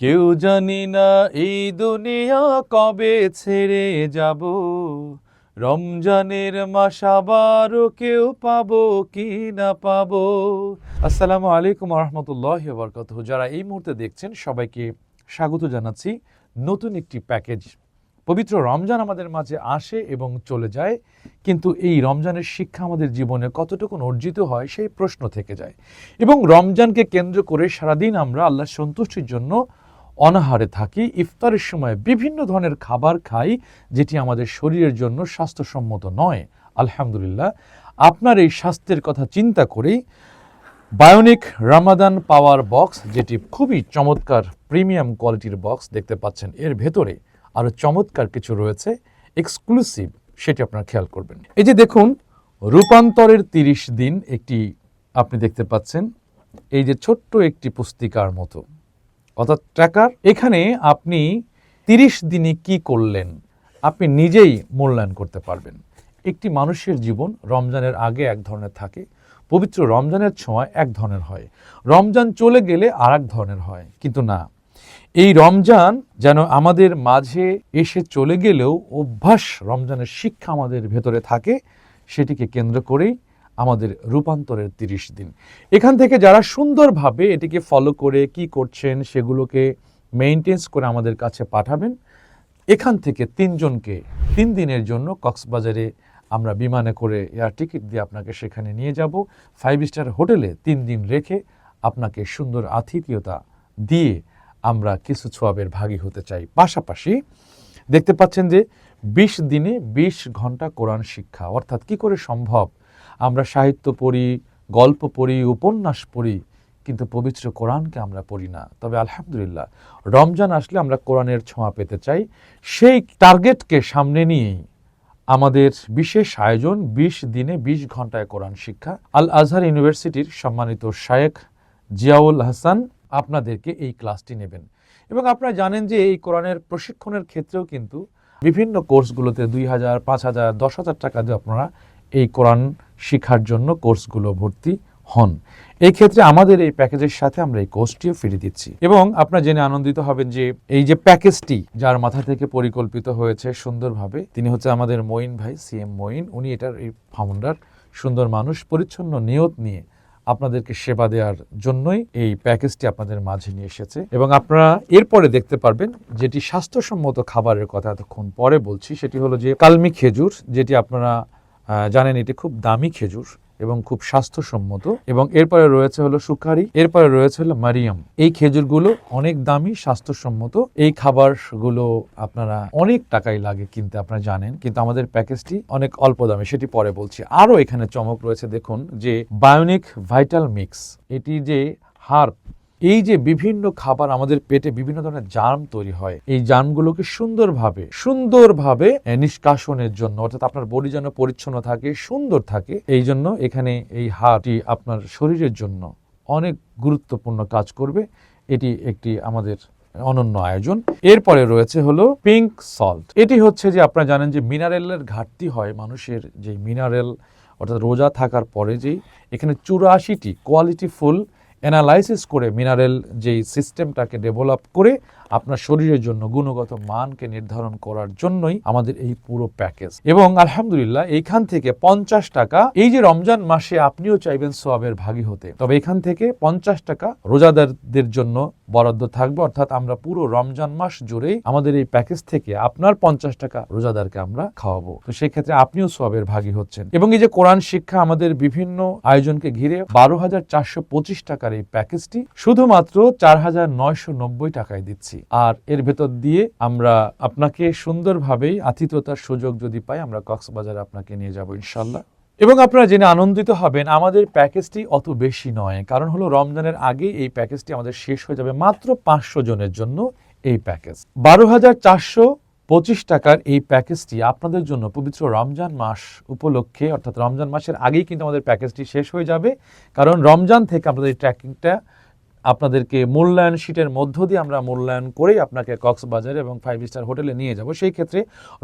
কেউ জানি না এই দুনিয়া কবে ছেড়ে যাব, রমজানের মাস আবারও কেউ পাবো কি না পাবো। আসসালামু আলাইকুম রহমতুল্লাহ বরকাতুহ। যারা এই মুহূর্তে দেখছেন সবাইকে স্বাগত জানাচ্ছি নতুন একটি প্যাকেজ। পবিত্র রমজান আমাদের মাঝে আসে এবং চলে যায়, কিন্তু এই রমজানের শিক্ষা আমাদের জীবনে কতটুকু অর্জিত হয় সেই প্রশ্ন থেকে যায়। এবং রমজানকে কেন্দ্র করে সারাদিন আমরা আল্লাহর সন্তুষ্টির জন্য অনাহারে থাকি। ইফতারের সময় বিভিন্ন ধরনের খাবার খাই যেটি আমাদের শরীরের জন্য স্বাস্থ্যসম্মত নয়। আলহামদুলিল্লাহ, আপনার এই স্বাস্থ্যের কথা চিন্তা করেই বায়োনিক রামাদান পাওয়ার বক্স, যেটি খুবই চমৎকার প্রিমিয়াম কোয়ালিটির বক্স দেখতে পাচ্ছেন, এর ভেতরে আরও চমৎকার কিছু রয়েছে এক্সক্লুসিভ, সেটি আপনারা খেয়াল করবেন। এই যে দেখুন, রূপান্তরের 30 দিন একটি আপনি দেখতে পাচ্ছেন, এই যে ছোট্ট একটি পুস্তিকার মতো, অর্থাৎ ট্র্যাকার। এখানে আপনি 30 দিনে কি করলেন আপনি নিজেই মূল্যায়ন করতে পারবেন। একটি মানুষের জীবন রমজানের আগে এক ধরনের থাকে, পবিত্র রমজানের ছোঁয়া এক ধরনের হয়, রমজান চলে গেলে আর এক ধরনের হয়। কিন্তু না, এই রমজান যেন আমাদের মাঝে এসে চলে গেলেও অভ্যাস, রমজানের শিক্ষা আমাদের ভেতরে থাকে, সেটিকে কেন্দ্র করেই আমাদের রূপান্তরের 30 দিন। এখান থেকে যারা সুন্দরভাবে এটিকে ফলো করে কি করছেন সেগুলোকে মেইনটেন্স করে আমাদের কাছে পাঠাবেন, এখান থেকে 3 জনকে 3 দিনের জন্য কক্সবাজারে আমরা বিমানে করে এয়ার টিকিট দিয়ে আপনাকে সেখানে নিয়ে যাব। 5 স্টার হোটেলে 3 দিন রেখে আপনাকে সুন্দর আতিথেয়তা দিয়ে আমরা কিছু ছোয়াবের ভাগী হতে চাই। পাশাপাশি দেখতে পাচ্ছেন যে 20 দিনে 20 ঘন্টা কোরআন শিক্ষা। অর্থাৎ কি করে সম্ভব আমরা সাহিত্য পড়ি, গল্প পড়ি, উপন্যাস পড়ি, কিন্তু পবিত্র কোরআনকে আমরা পড়ি না। তবে আলহামদুলিল্লাহ, রমজান আসলে আমরা কোরআনের ছোঁয়া পেতে চাই। সেই টার্গেটকে সামনে নিয়েই আমাদের বিশেষ আয়োজন, 20 দিনে 20 ঘন্টায় কোরআন শিক্ষা। আল আজহার ইউনিভার্সিটির সম্মানিত শায়েখ জিয়াউল হাসান আপনাদেরকে এই ক্লাসটি নেবেন। এবং আপনারা জানেন যে এই কোরআনের প্রশিক্ষণের ক্ষেত্রেও কিন্তু বিভিন্ন কোর্সগুলোতে 2000, 5000, 10,000 টাকা দিয়ে আপনারা এই কোরআন শিক্ষার জন্য কোর্সগুলো ভর্তি হন। এই ক্ষেত্রে আমাদের এই প্যাকেজের সাথে আমরা এই কোর্সটিও ফিরে দিচ্ছি। এবং আপনারা জেনে আনন্দিত হবেন যে এই যে প্যাকেজটি যার মাথা থেকে পরিকল্পিত হয়েছে সুন্দরভাবে, তিনি হচ্ছে আমাদের মঈন ভাই, সিএম মঈন। উনি এটার এই ফাউন্ডার, সুন্দর মানুষ, পরিচ্ছন্ন নিয়ত নিয়ে আপনাদেরকে সেবা দেওয়ার জন্যই এই প্যাকেজটি আপনাদের মাঝে নিয়ে এসেছে। এবং আপনারা এরপরে দেখতে পারবেন যেটি স্বাস্থ্যসম্মত খাবারের কথা এতক্ষণ পরে বলছি, সেটি হলো যে কালমি খেজুর, যেটি আপনারা জানেন এটি খুব দামি খেজুর এবং খুব স্বাস্থ্যসম্মত। এবং এরপরে রয়েছে হলো সুকারি, এরপরে রয়েছে হলো মারিয়াম। এই খেজুরগুলো অনেক দামি, স্বাস্থ্যসম্মত। এই খাবারগুলো আপনারা অনেক টাকাই লাগে কিনতে, আপনারা জানেন, কিন্তু আমাদের প্যাকেজটি অনেক অল্প দামে, সেটি পরে বলছি। আরও এখানে চমক রয়েছে, দেখুন যে বায়োনিক ভাইটাল মিক্স, এটি যে হার্ব, এই যে বিভিন্ন খাবার আমাদের পেটে বিভিন্ন ধরনের জার্ম তৈরি হয়, এই জার্মগুলোকে সুন্দরভাবে নিষ্কাশনের জন্য, অর্থাৎ আপনার বডি যেন পরিচ্ছন্ন থাকে, সুন্দর থাকে, এই জন্য এখানে এই হার্বটি আপনার শরীরের জন্য অনেক গুরুত্বপূর্ণ কাজ করবে। এটি একটি আমাদের অনন্য আয়োজন। এরপরে রয়েছে হলো পিঙ্ক সল্ট। এটি হচ্ছে যে আপনারা জানেন যে মিনারেলের ঘাটতি হয় মানুষের, যে মিনারেল অর্থাৎ রোজা থাকার পরে যেই এখানে 84টি কোয়ালিটিফুল অ্যানালাইসিস করে মিনারেল যেই সিস্টেমটাকে ডেভেলপ করে আপনার শরীরের জন্য গুণগত মানকে নির্ধারণ করার জন্যই আমাদের এই পুরো প্যাকেজ। এবং আলহামদুলিল্লাহ, এইখান থেকে 50 টাকা, এই যে রমজান মাসে আপনিও চাইবেন সোয়াবের ভাগী হতে, তবে এখান থেকে 50 টাকা রোজাদারদের জন্য বরাদ্দ থাকবে। অর্থাৎ আমরা পুরো রমজান মাস জুড়েই আমাদের এই প্যাকেজ থেকে আপনার 50 টাকা রোজাদারকে আমরা খাওয়াবো। তো সেই ক্ষেত্রে আপনিও সোয়াবের ভাগী হচ্ছেন। এবং এই যে কোরআন শিক্ষা, আমাদের বিভিন্ন আয়োজনকে ঘিরে 12,425 টাকার এই প্যাকেজটি শুধুমাত্র 4,990 টাকায় দিচ্ছি। আর এর ভেতর দিয়ে আমরা আপনাকে সুন্দরভাবেই আতিথ্যতার সুযোগ যদি পাই, আমরা কক্সবাজারে আপনাকে নিয়ে যাব ইনশাল্লাহ। এবং আপনারা জেনে আনন্দিত হবেন, আমাদের প্যাকেজটি অত বেশি নয়, কারণ হলো রমজানের আগে এই প্যাকেজটি আমাদের শেষ হয়ে যাবে। মাত্র 500 জনের জন্য এই প্যাকেজ, 12,425 টাকার এই প্যাকেজটি আপনাদের জন্য পবিত্র রমজান মাস উপলক্ষে, অর্থাৎ রমজান মাসের আগেই কিন্তু আমাদের প্যাকেজটি শেষ হয়ে যাবে, কারণ রমজান থেকে আপনাদের এই ট্র্যাকিংটা আপনাদেরকে মূল্যায়ন শীটের মধ্য দিয়ে আমরা মূল্যায়ন করেই আপনাকে কক্সবাজার এবং 5 স্টার হোটেলে নিয়ে যাব। সেই ক্ষেত্রে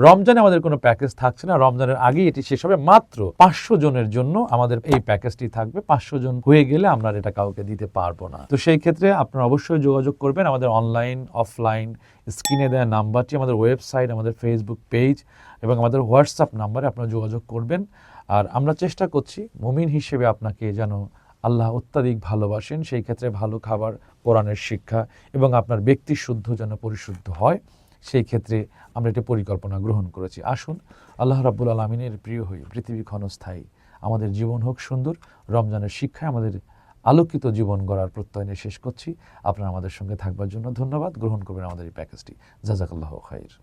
রমজানে আমাদের কোনো প্যাকেজ থাকছে না, রমজানের আগেই এটি শেষ হবে। মাত্র 500 জনের জন্য আমাদের এই প্যাকেজটি থাকবে। 500 জন হয়ে গেলে আমরা এটা কাউকে দিতে পারবো না। তো সেই ক্ষেত্রে আপনারা অবশ্যই যোগাযোগ করবেন আমাদের অনলাইন অফলাইন স্ক্রিনে দেওয়া নাম্বারটি, আমাদের ওয়েবসাইট, আমাদের ফেসবুক পেজ এবং আমাদের হোয়াটসঅ্যাপ নাম্বারে আপনারা যোগাযোগ করবেন। আর আমরা চেষ্টা করছি মুমিন হিসেবে আপনাকে যেন আল্লাহ অত্যাধিক ভালোবাসেন, সেই ক্ষেত্রে ভালো খাবার, কোরআনের শিক্ষা এবং আপনার ব্যক্তি শুদ্ধ যেন পরিশুদ্ধ হয়, সেই ক্ষেত্রে আমরা একটি পরিকল্পনা গ্রহণ করেছি। আসুন আল্লাহ রাব্বুল আলামিনের প্রিয় হই, পৃথিবী ক্ষণস্থায়ী, আমাদের জীবন হোক সুন্দর। রমজানের শিক্ষায় আমাদের আলোকিত জীবন গড়ার প্রত্যয় নিয়ে শেষ করছি। আপনারা আমাদের সঙ্গে থাকবার জন্য ধন্যবাদ। গ্রহণ করবেন আমাদের এই প্যাকেজটি। জাযাকাল্লাহু খাইর।